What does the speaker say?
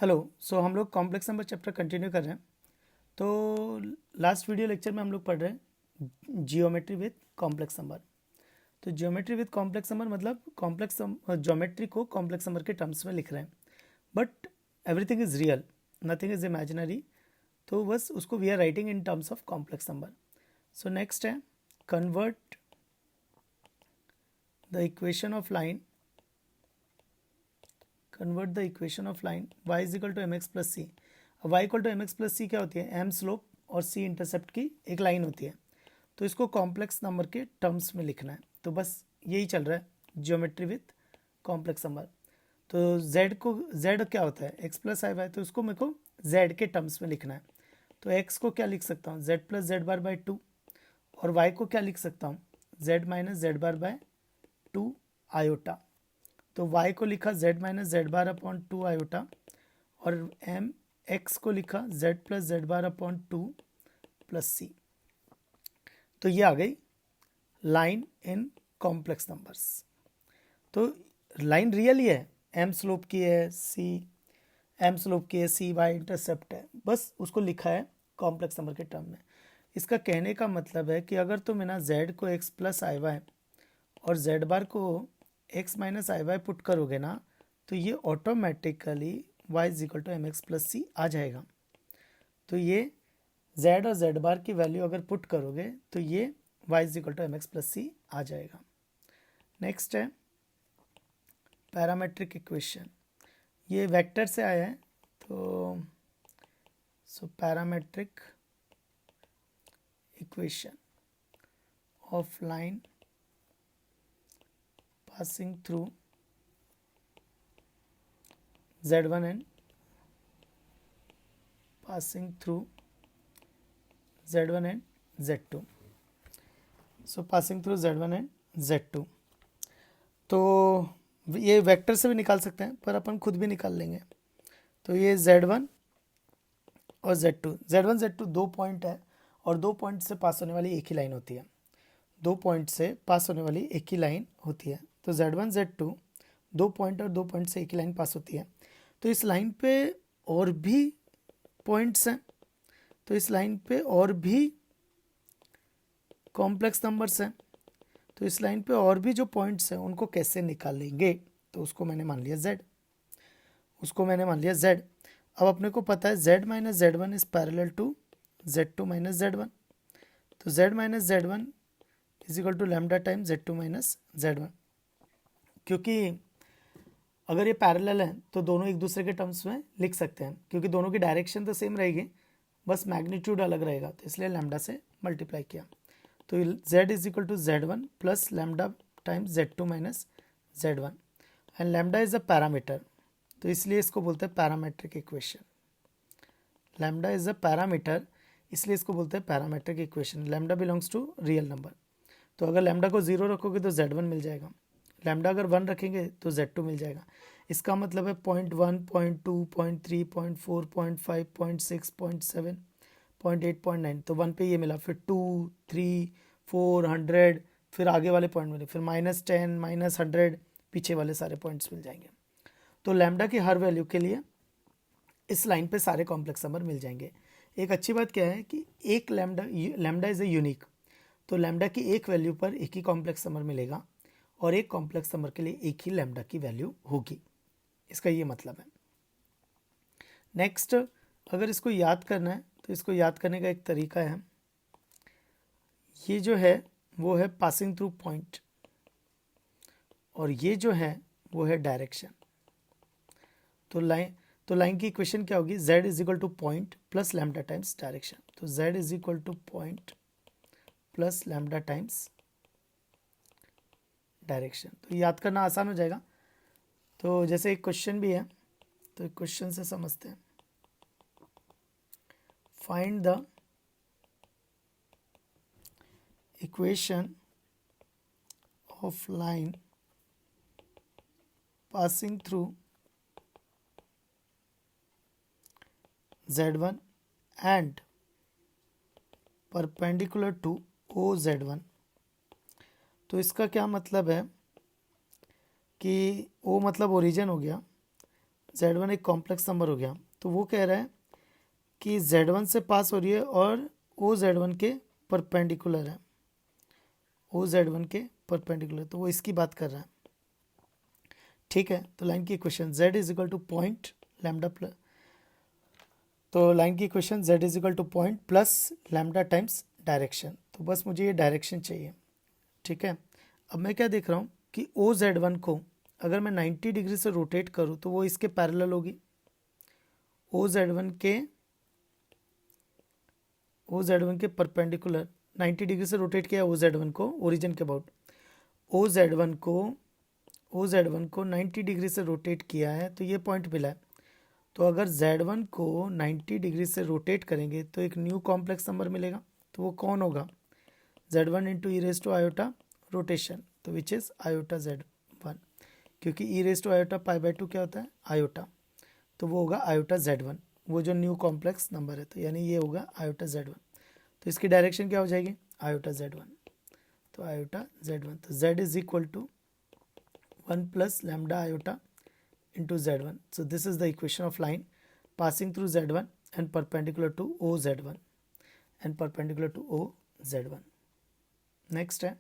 Hello. हम लोग complex number chapter continue कर रहे हैं। तो लास्ट वीडियो लेक्चर में हम लोग पढ़ रहे हैं जियोमेट्री विद कॉम्प्लेक्स नंबर। तो जियोमेट्री विद कॉम्प्लेक्स नंबर मतलब कॉम्प्लेक्स ज्योमेट्री को कॉम्प्लेक्स नंबर के टर्म्स में लिख रहे हैं, but everything is real, nothing is imaginary. तो बस उसको we are writing in terms of complex number. So next है convert the equation of line, convert the equation of line y is equal to m x plus c. अब y equal to m x plus सी क्या होती है? m slope और c intercept की एक line होती है। तो इसको कॉम्प्लेक्स नंबर के टर्म्स में लिखना है। तो बस यही चल रहा है जियोमेट्री विथ कॉम्प्लेक्स नंबर। तो z को, z क्या होता है? x प्लस आई वाई, तो उसको मेरे को z के टर्म्स में लिखना है। तो x को क्या लिख सकता हूँ? z plus z bar by two. और y को क्या लिख सकता हूँ? z minus z bar by two iota. तो y को लिखा z minus z bar upon two iota, और x को लिखा z plus z bar upon two plus c. तो ये आ गई लाइन इन कॉम्प्लेक्स नंबर्स। तो लाइन रियल ही है, m स्लोप की है, m स्लोप की है, c y इंटरसेप्ट है, बस उसको लिखा है कॉम्प्लेक्स नंबर के टर्म में। इसका कहने का मतलब है कि अगर तुम ना z को x प्लस आई वाई और z बार को x minus i y put करोगे ना, तो ये automatically y is equal to m x plus c आ जाएगा। तो ये z और z बार की वैल्यू अगर पुट करोगे तो ये y is equal to m x plus c आ जाएगा। नेक्स्ट है पैरामेट्रिक इक्वेशन। ये वेक्टर से आया है, तो parametric equation of line passing through z1 and passing through z1 and z2. So passing through z1 and z2, तो ये वेक्टर से भी निकाल सकते हैं, पर अपन खुद भी निकाल लेंगे। तो ये z1 और z2, z1 z2 दो पॉइंट है, और दो पॉइंट से पास होने वाली एक ही लाइन होती है। दो पॉइंट से पास होने वाली एक ही लाइन होती है। तो z1 z2 दो पॉइंट और दो पॉइंट से एक ही लाइन पास होती है। तो इस लाइन पे और भी पॉइंट्स हैं, तो इस लाइन पे और भी कॉम्प्लेक्स नंबर्स हैं। तो इस लाइन पे और भी जो पॉइंट्स हैं उनको कैसे निकालेंगे? तो उसको मैंने मान लिया z, उसको मैंने मान लिया z। अब अपने को पता है z minus Z one is parallel to z2 minus Z one. तो z minus Z one is equal to lambda time z2 minus Z one. क्योंकि अगर ये पैरेलल है तो दोनों एक दूसरे के टर्म्स में लिख सकते हैं, क्योंकि दोनों की डायरेक्शन तो सेम रहेगी, बस मैग्नीट्यूड अलग रहेगा। तो इसलिए लैम्डा से मल्टीप्लाई किया। तो z is equal to Z one plus lambda times z2 minus Z one, and lambda is a parameter, तो इसलिए इसको बोलते हैं parametric equation. Lambda is a parameter, इसलिए इसको बोलते हैं parametric equation. Lambda belongs to real number. तो अगर लैम्डा को जीरो रखोगे तो z1 मिल जाएगा, लैम्डा अगर वन रखेंगे तो z2 मिल जाएगा। इसका मतलब है 0.1, 0.2, 0.3, 0.4, 0.5, 0.6, 0.7, 0.8, 0.9। तो वन पे ये मिला, फिर 2, 3, 4, 100, फिर आगे वाले पॉइंट मिले, फिर -10, -100, पीछे वाले सारे पॉइंट्स मिल जाएंगे। तो लैम्डा की हर वैल्यू के लिए इस लाइन पे सारे कॉम्प्लेक्स नंबर मिल जाएंगे। एक अच्छी बात क्या है कि एक लैम्डा इज ए यूनिक, तो लैम्डा की एक वैल्यू पर एक ही कॉम्प्लेक्स नंबर मिलेगा, और एक कॉम्प्लेक्स नंबर के लिए एक ही लैम्डा की वैल्यू होगी। इसका ये मतलब है। नेक्स्ट, अगर इसको याद करना है तो इसको याद करने का एक तरीका है, ये जो है वो है पासिंग थ्रू पॉइंट, और ये जो है वो है डायरेक्शन। तो लाइन की इक्वेशन क्या होगी? z is equal two point plus lambda times direction. तो z is equal two point plus lambda times direction. तो याद करना आसान हो जाएगा। तो जैसे एक क्वेश्चन भी है, तो एक क्वेश्चन से समझते हैं। Find the equation of line passing through z1 and perpendicular to OZ1। तो इसका क्या मतलब है कि O मतलब ओरिजिन हो गया, Z1 एक कॉम्प्लेक्स नंबर हो गया, तो वो कह रहा है कि Z1 से पास हो रही है और ओ Z1 के परपेंडिकुलर है, ओ Z1 के परपेंडिकुलर, तो वो इसकी बात कर रहा है। ठीक है, तो लाइन की equation Z is equal two point lambda plus, तो लाइन की equation Z is equal two point plus lambda times direction, तो बस मुझे ये डायरेक्शन चाहिए। ठीक है, अब मैं क्या देख रहा हूँ कि ओ Z1 को अगर मैं 90 डिग्री से रोटेट करूँ तो वो इसके पैरेलल होगी। ओ Z1 के परपेंडिकुलर 90 डिग्री से रोटेट किया ओ Z1 को ओरिजिन के अबाउट, ओ Z1 को 90 डिग्री से रोटेट किया है, तो ये पॉइंट मिला है। तो अगर Z1 को 90 डिग्री से रोटेट करेंगे तो एक न्यू कॉम्प्लेक्स नंबर मिलेगा, तो वो कौन होगा? Z1 into e raise to iota rotation, तो विच इज़ आयोटा Z1, क्योंकि e raise to iota pi by 2 क्या होता है? आयोटा, तो वो होगा आयोटा Z1, वो जो न्यू कॉम्प्लेक्स नंबर है, तो यानी ये होगा आयोटा Z1। तो इसकी डायरेक्शन क्या हो जाएगी? आयोटा Z1, तो आयोटा Z1, तो Z is equal to 1 plus lambda iota into Z1. So this is the equation of line passing through Z1 and perpendicular to OZ1 and perpendicular to OZ1. Next है